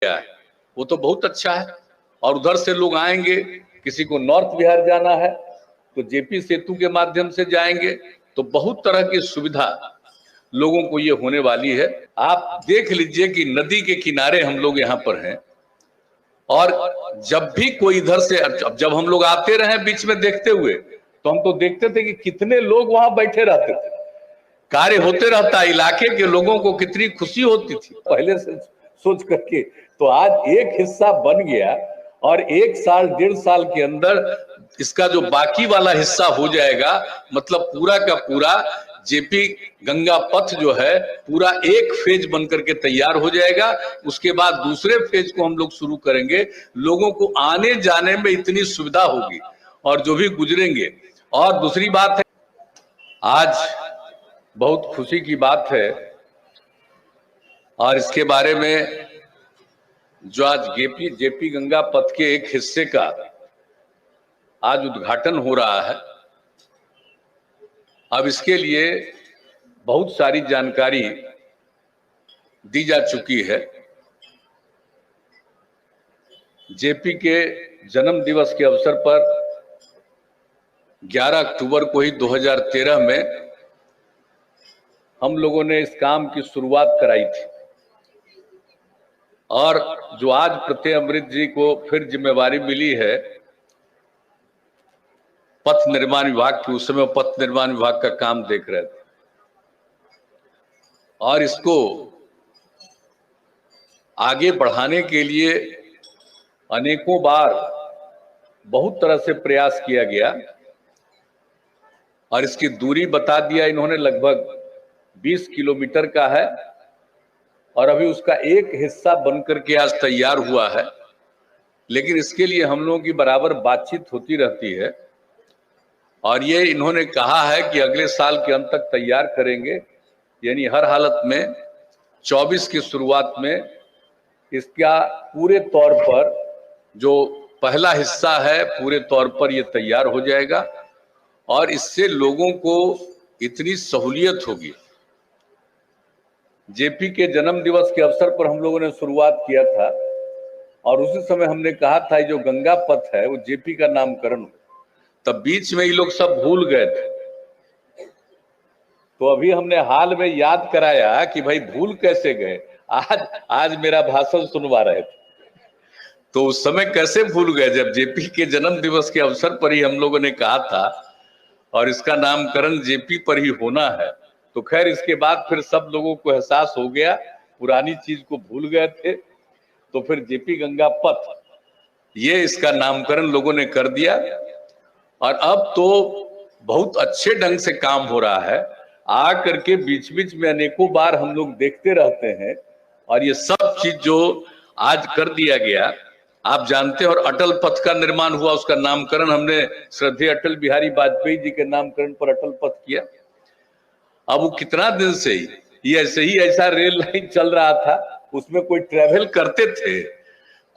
गया है वो तो बहुत अच्छा है। और उधर से लोग आएंगे, किसी को नॉर्थ बिहार जाना है तो जेपी सेतु के माध्यम से जाएंगे, तो बहुत तरह की सुविधा लोगों को ये होने वाली है। आप देख लीजिए कि नदी के किनारे हम लोग यहाँ पर हैं, और जब भी कोई इधर से, जब हम लोग आते रहे बीच में देखते हुए, तो हम तो देखते थे कि कितने लोग वहां बैठे रहते थे, कार्य होते रहता, इलाके के लोगों को कितनी खुशी होती थी पहले से सोच करके। तो आज एक हिस्सा बन गया, और 1 साल 1.5 साल के अंदर इसका जो बाकी वाला हिस्सा हो जाएगा, मतलब पूरा का पूरा जेपी गंगा पथ जो है पूरा एक फेज बनकर के तैयार हो जाएगा। उसके बाद दूसरे फेज को हम लोग शुरू करेंगे। लोगों को आने जाने में इतनी सुविधा होगी, और जो भी गुजरेंगे। और दूसरी बात है, आज बहुत खुशी की बात है, और इसके बारे में जो आज जेपी गंगा पथ के एक हिस्से का आज उद्घाटन हो रहा है। अब इसके लिए बहुत सारी जानकारी दी जा चुकी है। जेपी के जन्म दिवस के अवसर पर 11 अक्टूबर को ही 2013 में हम लोगों ने इस काम की शुरुआत कराई थी, और जो आज प्रत्यय अमृत जी को फिर जिम्मेवारी मिली है पथ निर्माण विभाग की, उस समय पथ निर्माण विभाग का काम देख रहे थे, और इसको आगे बढ़ाने के लिए अनेकों बार बहुत तरह से प्रयास किया गया, और इसकी दूरी बता दिया इन्होंने, लगभग 20 किलोमीटर का है, और अभी उसका एक हिस्सा बनकर के आज तैयार हुआ है। लेकिन इसके लिए हम लोगों की बराबर बातचीत होती रहती है, और ये इन्होंने कहा है कि अगले साल के अंत तक तैयार करेंगे, यानी हर हालत में 24 की शुरुआत में इसका पूरे तौर पर जो पहला हिस्सा है पूरे तौर पर ये तैयार हो जाएगा, और इससे लोगों को इतनी सहूलियत होगी। जेपी के जन्म दिवस के अवसर पर हम लोगों ने शुरुआत किया था, और उसी समय हमने कहा था जो गंगा पथ है वो जेपी का नामकरण हो। तब बीच में ये लोग सब भूल गए थे, तो अभी हमने हाल में याद कराया कि भाई भूल कैसे गए। आज मेरा भाषण सुनवा रहे थे, तो उस समय कैसे भूल गए जब जेपी के जन्म दिवस के अवसर पर ही हम लोगों ने कहा था, और इसका नामकरण जेपी पर ही होना है। तो खैर इसके बाद फिर सब लोगों को एहसास हो गया, पुरानी चीज को भूल गए थे, तो फिर जेपी गंगा पथ ये इसका नामकरण लोगों ने कर दिया, और अब तो बहुत अच्छे ढंग से काम हो रहा है। आ करके बीच बीच में अनेकों बार हम लोग देखते रहते हैं, और ये सब चीज जो आज कर दिया गया आप जानते हैं। और अटल पथ का निर्माण हुआ, उसका नामकरण हमने श्रद्धेय अटल बिहारी वाजपेयी जी के नामकरण पर अटल पथ किया। अब वो कितना दिन से ये ऐसे ही ऐसा रेल लाइन चल रहा था, उसमें कोई ट्रेवल करते थे,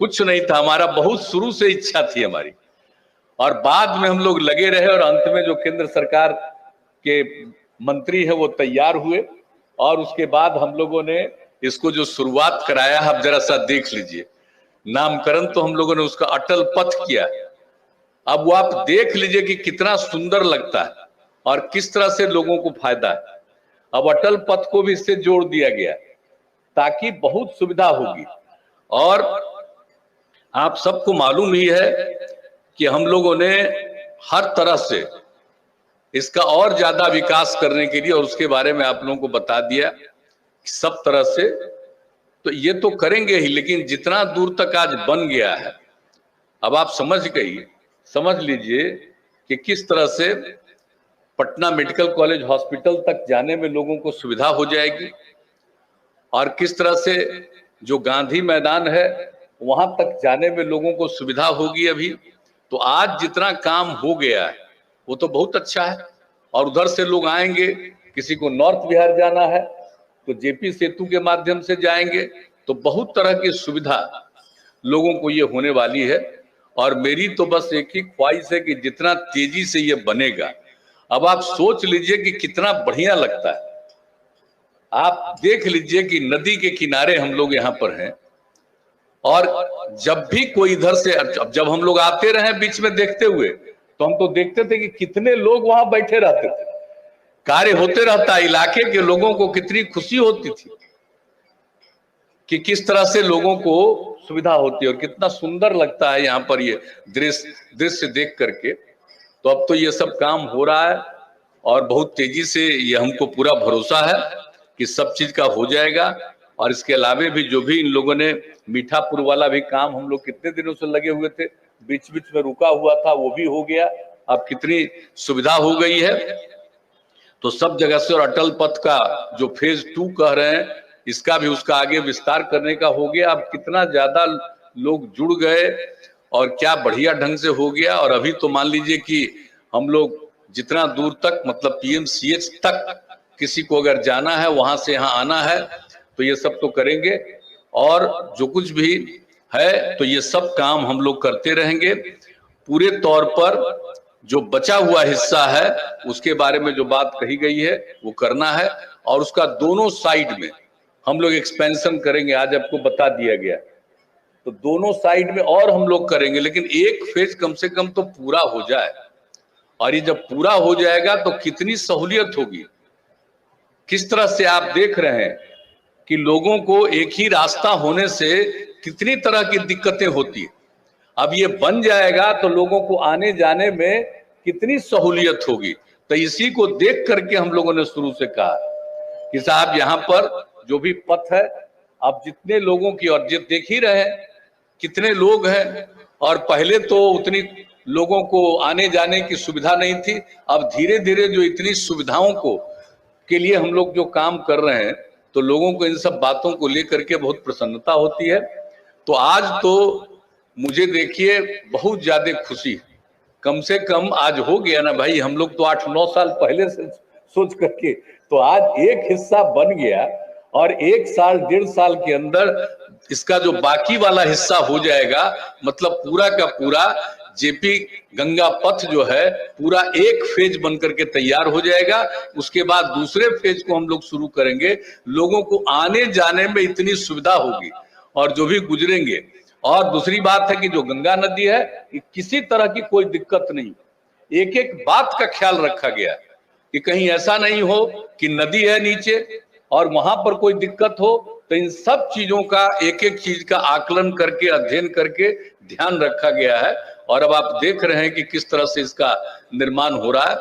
कुछ नहीं था। हमारा बहुत शुरू से इच्छा थी हमारी, और बाद में हम लोग लगे रहे, और अंत में जो केंद्र सरकार के मंत्री है वो तैयार हुए, और उसके बाद हम लोगों ने इसको जो शुरुआत कराया, आप जरा सा देख लीजिए। नामकरण तो हम लोगों ने उसका अटल पथ किया। अब वो आप देख लीजिए कि कितना सुंदर लगता है, और किस तरह से लोगों को फायदा है। अब अटल पथ को भी इससे जोड़ दिया गया, ताकि बहुत सुविधा होगी। और आप सबको मालूम ही है कि हम लोगों ने हर तरह से इसका और ज्यादा विकास करने के लिए, और उसके बारे में आप लोगों को बता दिया सब तरह से, तो ये तो करेंगे ही, लेकिन जितना दूर तक आज बन गया है, अब आप समझ लीजिए कि किस तरह से पटना मेडिकल कॉलेज हॉस्पिटल तक जाने में लोगों को सुविधा हो जाएगी, और किस तरह से जो गांधी मैदान है वहां तक जाने में लोगों को सुविधा होगी। अभी तो आज जितना काम हो गया है वो तो बहुत अच्छा है, और उधर से लोग आएंगे, किसी को नॉर्थ बिहार जाना है तो जेपी सेतु के माध्यम से जाएंगे, तो बहुत तरह की सुविधा लोगों को ये होने वाली है। और मेरी तो बस एक ही ख्वाहिश है कि जितना तेजी से ये बनेगा, अब आप सोच लीजिए कि कितना बढ़िया लगता है। आप देख लीजिए कि नदी के किनारे हम लोग यहाँ पर हैं, और जब भी कोई इधर से, जब हम लोग आते रहे बीच में देखते हुए, तो हम तो देखते थे कि कितने लोग वहां बैठे रहते थे, कार्य होते रहता, इलाके के लोगों को कितनी खुशी होती थी कि किस तरह से लोगों को सुविधा होती है और कितना सुंदर लगता है यहाँ पर ये दृश्य देख करके। तो अब तो ये सब काम हो रहा है और बहुत तेजी से ये हमको पूरा भरोसा है कि सब चीज का हो जाएगा। और इसके अलावे भी जो भी इन लोगों ने मीठापुर वाला भी काम हम लोग कितने दिनों से लगे हुए थे, बीच बीच में रुका हुआ था, वो भी हो गया। अब कितनी सुविधा हो गई है, तो सब जगह से। और अटल पथ का जो फेज 2 कह रहे हैं, इसका भी उसका आगे विस्तार करने का हो गया। अब कितना ज्यादा लोग जुड़ गए और क्या बढ़िया ढंग से हो गया। और अभी तो मान लीजिए कि हम लोग जितना दूर तक, मतलब पीएमसीएच तक किसी को अगर जाना है, वहां से यहाँ आना है, तो ये सब तो करेंगे। और जो कुछ भी है तो ये सब काम हम लोग करते रहेंगे। पूरे तौर पर जो बचा हुआ हिस्सा है उसके बारे में जो बात कही गई है वो करना है। और उसका दोनों साइड में हम लोग एक्सपेंशन करेंगे, आज आपको बता दिया गया। तो दोनों साइड में और हम लोग करेंगे, लेकिन एक फेज कम से कम तो पूरा हो जाए। और ये जब पूरा हो जाएगा तो कितनी सहूलियत होगी। किस तरह से आप देख रहे हैं कि लोगों को एक ही रास्ता होने से कितनी तरह की दिक्कतें होती है। अब ये बन जाएगा तो लोगों को आने जाने में कितनी सहूलियत होगी। तो इसी को देख करके हम लोगों ने शुरू से कहा कि साहब यहाँ पर जो भी पथ है, आप जितने लोगों की, और देख ही रहे हैं कितने लोग हैं। और पहले तो उतनी लोगों को आने जाने की सुविधा नहीं थी। अब धीरे धीरे जो इतनी सुविधाओं को के लिए हम लोग जो काम कर रहे हैं, तो लोगों को इन सब बातों को लेकर के बहुत प्रसन्नता होती है। तो आज तो मुझे देखिए बहुत ज्यादा खुशी, कम से कम आज हो गया ना भाई। हम लोग तो 8-9 साल पहले से सोच करके, तो आज एक हिस्सा बन गया और 1 साल 1.5 साल के अंदर इसका जो बाकी वाला हिस्सा हो जाएगा, मतलब पूरा का पूरा जेपी गंगा पथ जो है पूरा एक फेज बन करके तैयार हो जाएगा। उसके बाद दूसरे फेज को हम लोग शुरू करेंगे। लोगों को आने जाने में इतनी सुविधा होगी और जो भी गुजरेंगे। और दूसरी बात है कि जो गंगा नदी है, किसी तरह की कोई दिक्कत नहीं, एक एक बात का ख्याल रखा गया कि कहीं ऐसा नहीं हो कि नदी है नीचे और वहां पर कोई दिक्कत हो। तो इन सब चीजों का एक एक चीज का आकलन करके, अध्ययन करके ध्यान रखा गया है। और अब आप देख रहे हैं कि किस तरह से इसका निर्माण हो रहा है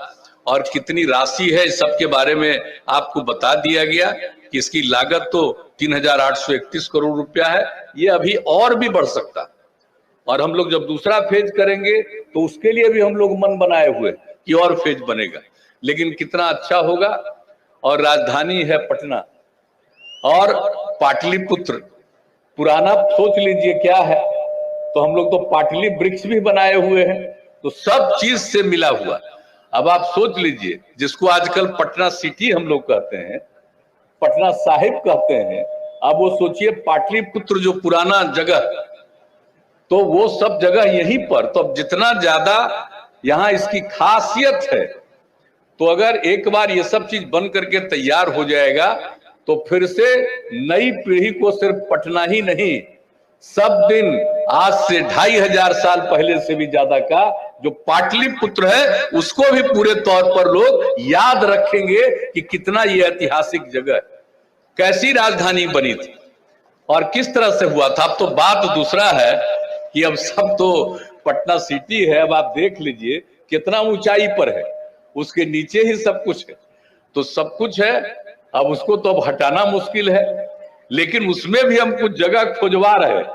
और कितनी राशि है, इस सब के बारे में आपको बता दिया गया कि इसकी लागत तो 3,831 करोड़ रुपया है। ये अभी और भी बढ़ सकता। और हम लोग जब दूसरा फेज करेंगे तो उसके लिए भी हम लोग मन बनाए हुए कि और फेज बनेगा, लेकिन कितना अच्छा होगा। और राजधानी है पटना और पाटलिपुत्र, पुराना सोच लीजिए क्या है। तो हम लोग तो पाटली वृक्ष भी बनाए हुए हैं, तो सब चीज से मिला हुआ। अब आप सोच लीजिए, जिसको आजकल पटना सिटी हम लोग कहते हैं, पटना साहिब कहते हैं, अब वो सोचिए पाटलिपुत्र जो पुराना जगह, तो वो सब जगह यहीं पर। तो अब जितना ज्यादा यहाँ इसकी खासियत है, तो अगर एक बार ये सब चीज बन करके तैयार हो जाएगा तो फिर से नई पीढ़ी को सिर्फ पटना ही नहीं, सब दिन आज से 2,500 साल पहले से भी ज्यादा का जो पाटलिपुत्र है उसको भी पूरे तौर पर लोग याद रखेंगे कि कितना ये ऐतिहासिक जगह, कैसी राजधानी बनी थी और किस तरह से हुआ था। अब तो बात दूसरा है कि अब सब तो पटना सिटी है। अब आप देख लीजिए कितना ऊंचाई पर है, उसके नीचे ही सब कुछ है, तो सब कुछ है। अब उसको तो अब हटाना मुश्किल है, लेकिन उसमें भी हम कुछ जगह खोजवा रहे हैं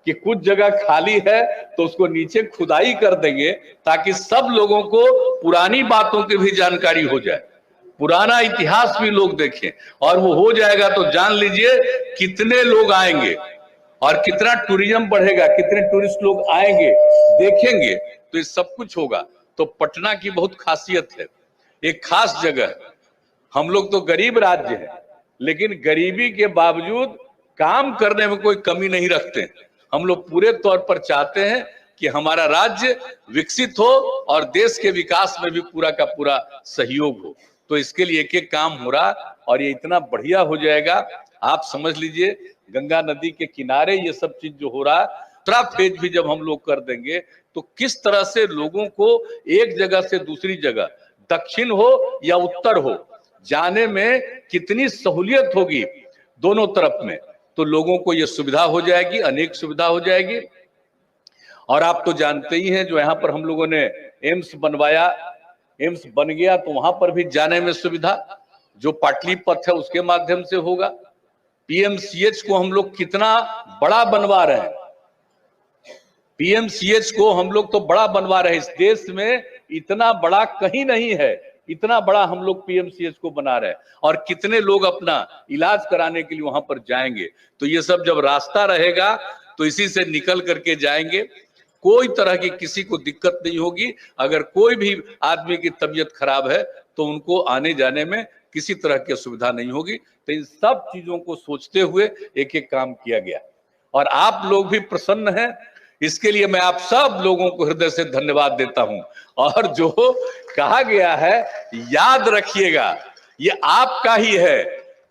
कि कुछ जगह खाली है तो उसको नीचे खुदाई कर देंगे ताकि सब लोगों को पुरानी बातों की भी जानकारी हो जाए, पुराना इतिहास भी लोग देखें। और वो हो जाएगा तो जान लीजिए कितने लोग आएंगे और कितना टूरिज्म बढ़ेगा, कितने टूरिस्ट लोग आएंगे, देखेंगे, तो ये सब कुछ होगा। तो पटना की बहुत खासियत है, एक खास जगह। हम लोग तो गरीब राज्य है, लेकिन गरीबी के बावजूद काम करने में कोई कमी नहीं रखते। हम लोग पूरे तौर पर चाहते हैं कि हमारा राज्य विकसित हो और देश के विकास में भी पूरा का पूरा सहयोग हो। तो इसके लिए एक एक काम हो रहा और ये इतना बढ़िया हो जाएगा। आप समझ लीजिए गंगा नदी के किनारे ये सब चीज जो हो रहा है, दूसरा फेज भी जब हम लोग कर देंगे तो किस तरह से लोगों को एक जगह से दूसरी जगह, दक्षिण हो या उत्तर हो, जाने में कितनी सहूलियत होगी दोनों तरफ में। तो लोगों को ये सुविधा हो जाएगी, अनेक सुविधा हो जाएगी। और आप तो जानते ही हैं, जो यहाँ पर हम लोगों ने एम्स बनवाया, एम्स बन गया तो वहां पर भी जाने में सुविधा जो पाटली पथ है उसके माध्यम से होगा। पीएमसीएच को हम लोग कितना बड़ा बनवा रहे हैं, पीएमसीएच को हम लोग तो बड़ा बनवा रहे हैं, इस देश में इतना बड़ा कहीं नहीं है, इतना बड़ा हम लोग पीएमसीएच को बना रहे हैं। और कितने लोग अपना इलाज कराने के लिए वहां पर जाएंगे। तो ये सब जब रास्ता रहेगा तो इसी से निकल करके जाएंगे, कोई तरह की किसी को दिक्कत नहीं होगी। अगर कोई भी आदमी की तबीयत खराब है तो उनको आने जाने में किसी तरह की सुविधा नहीं होगी। तो इन सब चीजों को सोचते हुए एक एक काम किया गया और आप लोग भी प्रसन्न हैं, इसके लिए मैं आप सब लोगों को हृदय से धन्यवाद देता हूं। और जो कहा गया है याद रखिएगा, ये आपका ही है,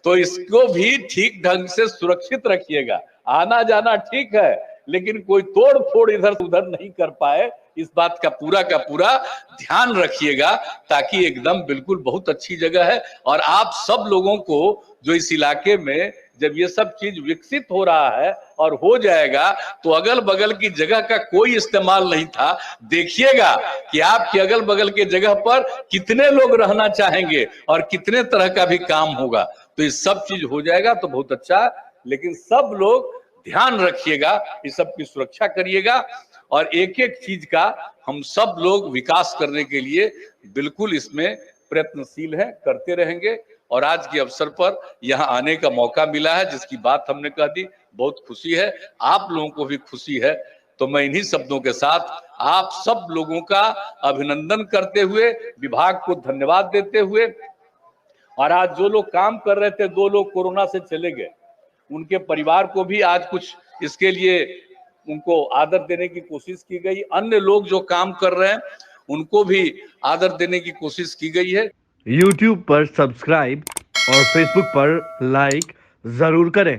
तो इसको भी ठीक ढंग से सुरक्षित रखिएगा। आना जाना ठीक है, लेकिन कोई तोड़ फोड़ इधर उधर नहीं कर पाए, इस बात का पूरा ध्यान रखिएगा, ताकि एकदम बिल्कुल बहुत अच्छी जगह है। और आप सब लोगों को जो इस इलाके में जब ये सब चीज विकसित हो रहा है और हो जाएगा तो अगल बगल की जगह का कोई इस्तेमाल नहीं था, देखिएगा कि आपके अगल बगल के जगह पर कितने लोग रहना चाहेंगे और कितने तरह का भी काम होगा। तो ये सब चीज हो जाएगा तो बहुत अच्छा। लेकिन सब लोग ध्यान रखिएगा, इस सब की सुरक्षा करिएगा और एक एक चीज का हम सब लोग विकास करने के लिए बिल्कुल इसमें प्रयत्नशील हैं, करते रहेंगे। और आज के अवसर पर यहाँ आने का मौका मिला है, जिसकी बात हमने कह दी, बहुत खुशी है, आप लोगों को भी खुशी है। तो मैं इन्हीं शब्दों के साथ आप सब लोगों का अभिनंदन करते हुए, विभाग को धन्यवाद देते हुए, और आज जो लोग काम कर रहे थे, 2 लोग कोरोना से चले गए, उनके परिवार को भी आज कुछ इसके लिए उनको आदर देने की कोशिश की गई। अन्य लोग जो काम कर रहे हैं उनको भी आदर देने की कोशिश की गई है। YouTube पर सब्सक्राइब और Facebook पर लाइक जरूर करें।